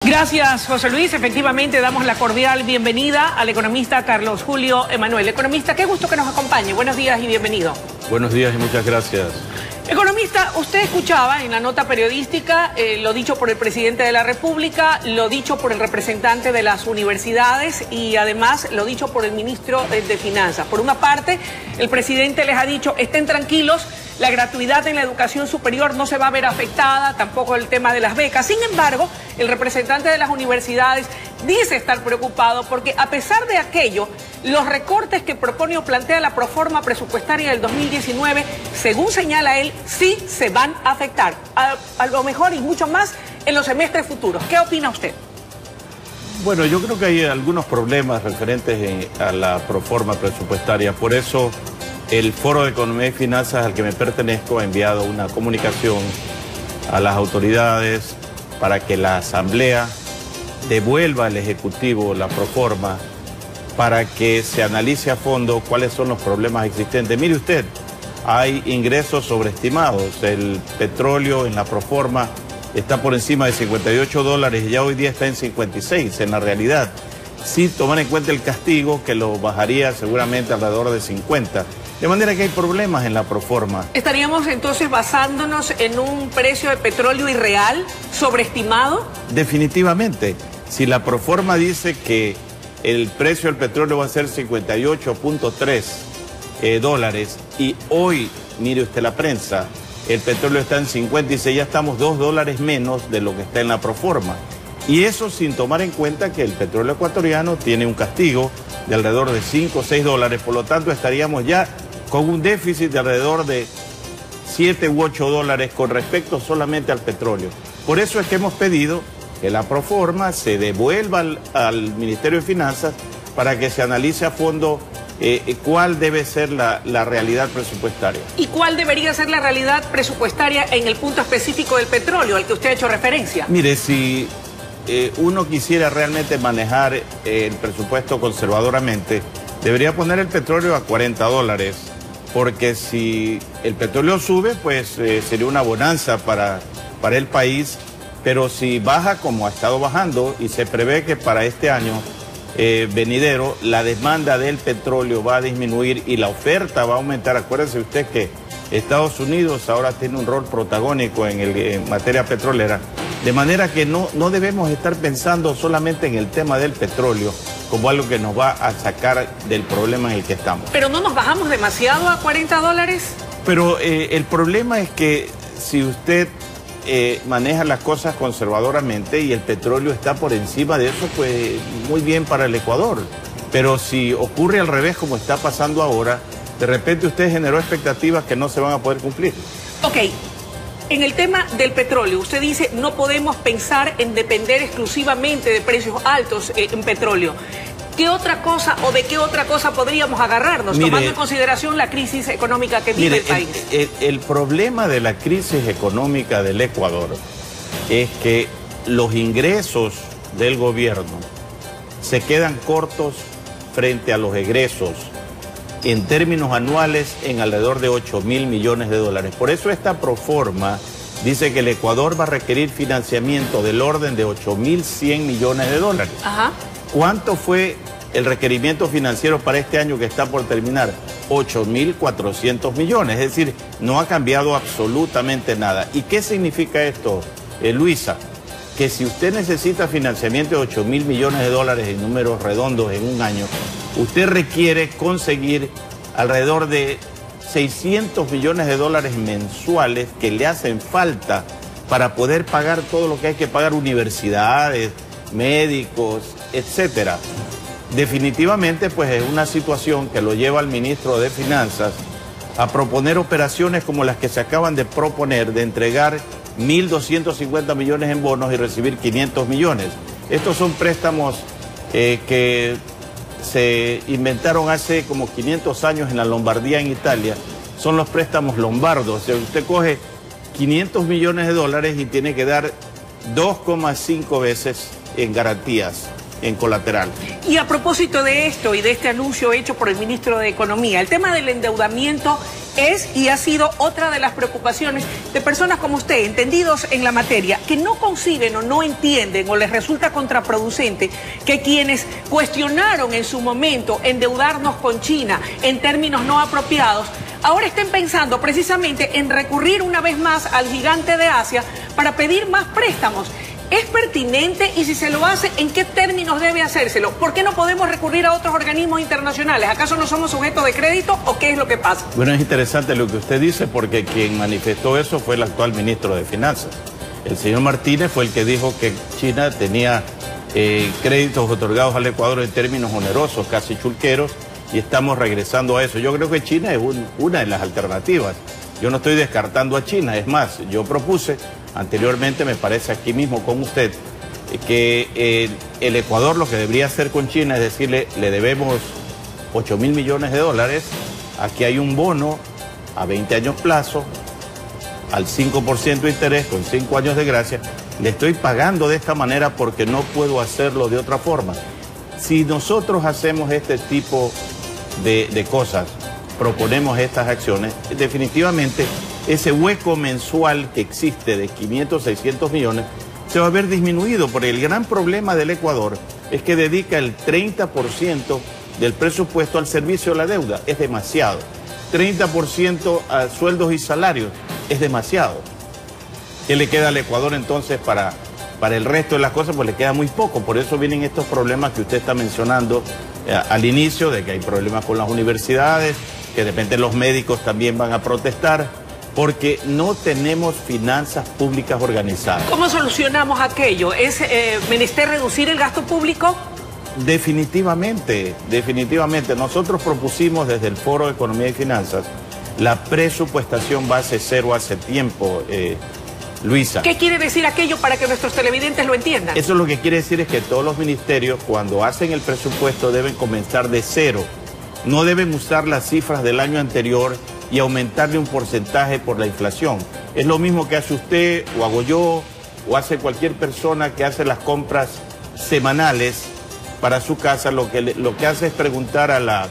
Gracias, José Luis. Efectivamente, damos la cordial bienvenida al economista Carlos Julio Emanuel. Economista, qué gusto que nos acompañe. Buenos días y bienvenido. Buenos días y muchas gracias. Economista, usted escuchaba en la nota periodística lo dicho por el presidente de la República, lo dicho por el representante de las universidades y además lo dicho por el ministro de Finanzas. Por una parte, el presidente les ha dicho, estén tranquilos, la gratuidad en la educación superior no se va a ver afectada, tampoco el tema de las becas. Sin embargo, el representante de las universidades dice estar preocupado porque a pesar de aquello, los recortes que propone o plantea la proforma presupuestaria del 2019, según señala él, sí se van a afectar. A lo mejor y mucho más en los semestres futuros. ¿Qué opina usted? Bueno, yo creo que hay algunos problemas referentes a la proforma presupuestaria. Por eso el Foro de Economía y Finanzas al que me pertenezco ha enviado una comunicación a las autoridades para que la Asamblea devuelva al Ejecutivo la proforma para que se analice a fondo cuáles son los problemas existentes. Mire usted, hay ingresos sobreestimados. El petróleo en la proforma está por encima de $58 y ya hoy día está en 56 en la realidad. Sí, tomar en cuenta el castigo que lo bajaría seguramente alrededor de 50. De manera que hay problemas en la proforma. ¿Estaríamos entonces basándonos en un precio de petróleo irreal, sobreestimado? Definitivamente. Si la proforma dice que el precio del petróleo va a ser 58.3 dólares y hoy, mire usted la prensa, el petróleo está en 56, ya estamos $2 menos de lo que está en la proforma. Y eso sin tomar en cuenta que el petróleo ecuatoriano tiene un castigo de alrededor de 5 o 6 dólares, por lo tanto estaríamos ya con un déficit de alrededor de 7 u 8 dólares con respecto solamente al petróleo. Por eso es que hemos pedido que la proforma se devuelva al Ministerio de Finanzas para que se analice a fondo cuál debe ser la realidad presupuestaria. ¿Y cuál debería ser la realidad presupuestaria en el punto específico del petróleo al que usted ha hecho referencia? Mire, si uno quisiera realmente manejar el presupuesto conservadoramente, debería poner el petróleo a 40 dólares, porque si el petróleo sube, pues sería una bonanza para el país, pero si baja como ha estado bajando y se prevé que para este año venidero la demanda del petróleo va a disminuir y la oferta va a aumentar. Acuérdese usted que Estados Unidos ahora tiene un rol protagónico en materia petrolera, de manera que no debemos estar pensando solamente en el tema del petróleo como algo que nos va a sacar del problema en el que estamos. ¿Pero no nos bajamos demasiado a 40 dólares? Pero el problema es que si usted maneja las cosas conservadoramente y el petróleo está por encima de eso, pues muy bien para el Ecuador. Pero si ocurre al revés como está pasando ahora, de repente usted generó expectativas que no se van a poder cumplir. Ok. En el tema del petróleo, usted dice no podemos pensar en depender exclusivamente de precios altos en petróleo. ¿Qué otra cosa o de qué otra cosa podríamos agarrarnos, tomando en consideración la crisis económica que vive el país? El problema de la crisis económica del Ecuador es que los ingresos del gobierno se quedan cortos frente a los egresos en términos anuales en alrededor de 8.000 millones de dólares. Por eso esta proforma dice que el Ecuador va a requerir financiamiento del orden de 8.100 millones de dólares. Ajá. ¿Cuánto fue el requerimiento financiero para este año que está por terminar? 8.400 millones, es decir, no ha cambiado absolutamente nada. ¿Y qué significa esto, Luisa? Que si usted necesita financiamiento de 8.000 millones de dólares en números redondos en un año, usted requiere conseguir alrededor de 600 millones de dólares mensuales que le hacen falta para poder pagar todo lo que hay que pagar, universidades, médicos, etcétera. Definitivamente, pues es una situación que lo lleva al ministro de Finanzas a proponer operaciones como las que se acaban de proponer, de entregar 1.250 millones en bonos y recibir 500 millones. Estos son préstamos que se inventaron hace como 500 años en la Lombardía, en Italia. Son los préstamos lombardos. O sea, usted coge 500 millones de dólares y tiene que dar 2,5 veces en garantías, en colateral. Y a propósito de esto y de este anuncio hecho por el ministro de Economía, el tema del endeudamiento es y ha sido otra de las preocupaciones de personas como usted, entendidos en la materia, que no conciben o no entienden o les resulta contraproducente que quienes cuestionaron en su momento endeudarnos con China en términos no apropiados, ahora estén pensando precisamente en recurrir una vez más al gigante de Asia para pedir más préstamos. ¿Es pertinente? Y si se lo hace, ¿en qué términos debe hacérselo? ¿Por qué no podemos recurrir a otros organismos internacionales? ¿Acaso no somos sujetos de crédito o qué es lo que pasa? Bueno, es interesante lo que usted dice porque quien manifestó eso fue el actual ministro de Finanzas. El señor Martínez fue el que dijo que China tenía créditos otorgados al Ecuador en términos onerosos, casi chulqueros, y estamos regresando a eso. Yo creo que China es una de las alternativas. Yo no estoy descartando a China, es más, yo propuse anteriormente, me parece aquí mismo con usted, que el Ecuador lo que debería hacer con China es decirle, le debemos 8.000 millones de dólares, aquí hay un bono a 20 años plazo, al 5% de interés, con 5 años de gracia, le estoy pagando de esta manera porque no puedo hacerlo de otra forma. Si nosotros hacemos este tipo de cosas, proponemos estas acciones, definitivamente ese hueco mensual que existe de 500, 600 millones se va a ver disminuido, porque el gran problema del Ecuador es que dedica el 30% del presupuesto al servicio de la deuda, es demasiado. 30% a sueldos y salarios, es demasiado. ¿Qué le queda al Ecuador entonces para el resto de las cosas? Pues le queda muy poco, por eso vienen estos problemas que usted está mencionando al inicio, de que hay problemas con las universidades, que de repente los médicos también van a protestar, porque no tenemos finanzas públicas organizadas. ¿Cómo solucionamos aquello? ¿Es menester reducir el gasto público? Definitivamente, definitivamente. Nosotros propusimos desde el Foro de Economía y Finanzas la presupuestación base cero hace tiempo, Luisa. ¿Qué quiere decir aquello para que nuestros televidentes lo entiendan? Eso lo que quiere decir es que todos los ministerios, cuando hacen el presupuesto, deben comenzar de cero. No deben usar las cifras del año anterior y aumentarle un porcentaje por la inflación. Es lo mismo que hace usted, o hago yo, o hace cualquier persona que hace las compras semanales para su casa. Lo que hace es preguntar a la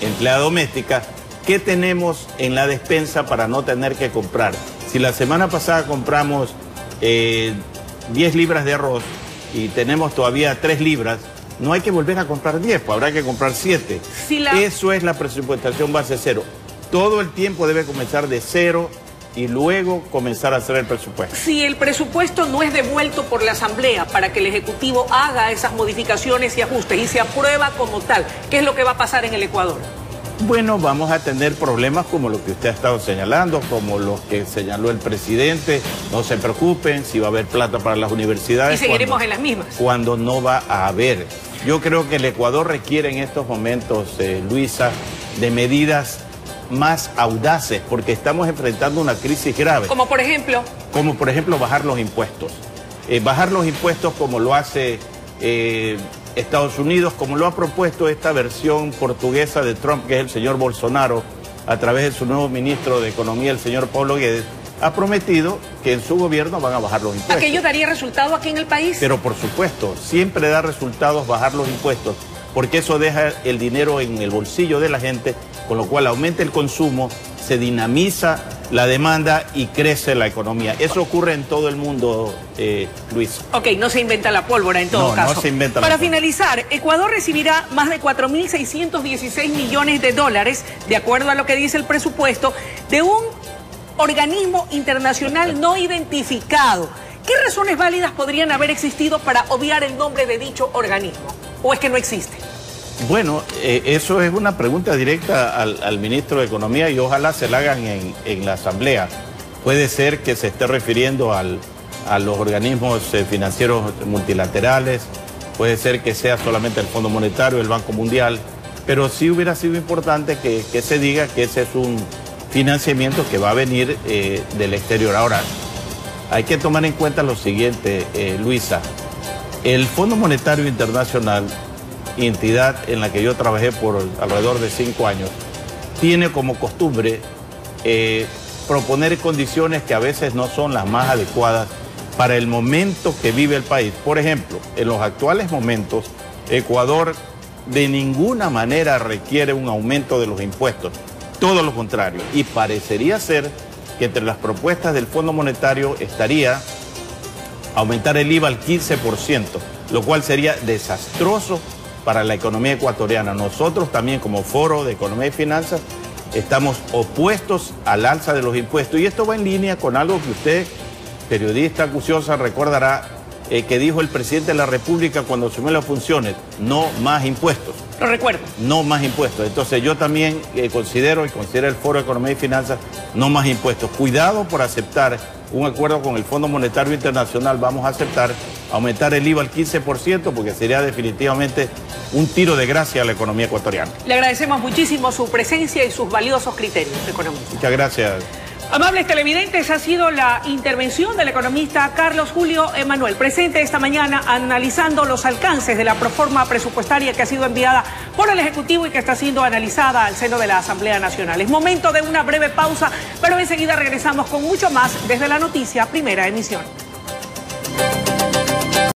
empleada doméstica qué tenemos en la despensa para no tener que comprar. Si la semana pasada compramos 10 libras de arroz y tenemos todavía 3 libras, no hay que volver a comprar 10, pues habrá que comprar 7. Eso es la presupuestación base cero. Todo el tiempo debe comenzar de cero y luego comenzar a hacer el presupuesto. Si el presupuesto no es devuelto por la Asamblea para que el Ejecutivo haga esas modificaciones y ajustes y se aprueba como tal, ¿qué es lo que va a pasar en el Ecuador? Bueno, vamos a tener problemas como lo que usted ha estado señalando, como los que señaló el presidente. No se preocupen, si va a haber plata para las universidades. Y seguiremos en las mismas. Cuando no va a haber. Yo creo que el Ecuador requiere en estos momentos, Luisa, de medidas más audaces, porque estamos enfrentando una crisis grave. ¿Como por ejemplo? Como por ejemplo bajar los impuestos. Bajar los impuestos como lo hace Estados Unidos, como lo ha propuesto esta versión portuguesa de Trump, que es el señor Bolsonaro, a través de su nuevo ministro de Economía, el señor Paulo Guedes, ha prometido que en su gobierno van a bajar los impuestos. ¿Aquello daría resultado aquí en el país? Pero por supuesto, siempre da resultados bajar los impuestos, porque eso deja el dinero en el bolsillo de la gente, con lo cual aumenta el consumo, se dinamiza la demanda y crece la economía. Eso ocurre en todo el mundo, Luis. Ok, no se inventa la pólvora en todo caso. No se inventa la pólvora. Para finalizar, Ecuador recibirá más de 4.616 millones de dólares, de acuerdo a lo que dice el presupuesto, de un organismo internacional no identificado. ¿Qué razones válidas podrían haber existido para obviar el nombre de dicho organismo? ¿O es que no existe? Bueno, eso es una pregunta directa al ministro de Economía y ojalá se la hagan en la Asamblea. Puede ser que se esté refiriendo a los organismos financieros multilaterales, puede ser que sea solamente el Fondo Monetario, el Banco Mundial, pero sí hubiera sido importante que se diga que ese es un financiamiento que va a venir del exterior. Ahora, hay que tomar en cuenta lo siguiente, Luisa. El Fondo Monetario Internacional, entidad en la que yo trabajé por alrededor de 5 años, tiene como costumbre proponer condiciones que a veces no son las más adecuadas para el momento que vive el país. Por ejemplo, en los actuales momentos, Ecuador de ninguna manera requiere un aumento de los impuestos. todo lo contrario. Y parecería ser que entre las propuestas del Fondo Monetario estaría aumentar el IVA al 15%, lo cual sería desastroso para la economía ecuatoriana. Nosotros también, como Foro de Economía y Finanzas, estamos opuestos al alza de los impuestos. Y esto va en línea con algo que usted, periodista acuciosa, recordará que dijo el presidente de la República cuando asumió las funciones: no más impuestos. Lo recuerdo. No más impuestos. Entonces yo también considera el Foro de Economía y Finanzas, no más impuestos. Cuidado por aceptar un acuerdo con el Fondo Monetario Internacional. Vamos a aceptar aumentar el IVA al 15% porque sería definitivamente un tiro de gracia a la economía ecuatoriana. Le agradecemos muchísimo su presencia y sus valiosos criterios económicos. Muchas gracias. Amables televidentes, ha sido la intervención del economista Carlos Julio Emanuel, presente esta mañana analizando los alcances de la proforma presupuestaria que ha sido enviada por el Ejecutivo y que está siendo analizada al seno de la Asamblea Nacional. Es momento de una breve pausa, pero enseguida regresamos con mucho más desde la noticia Primera Emisión.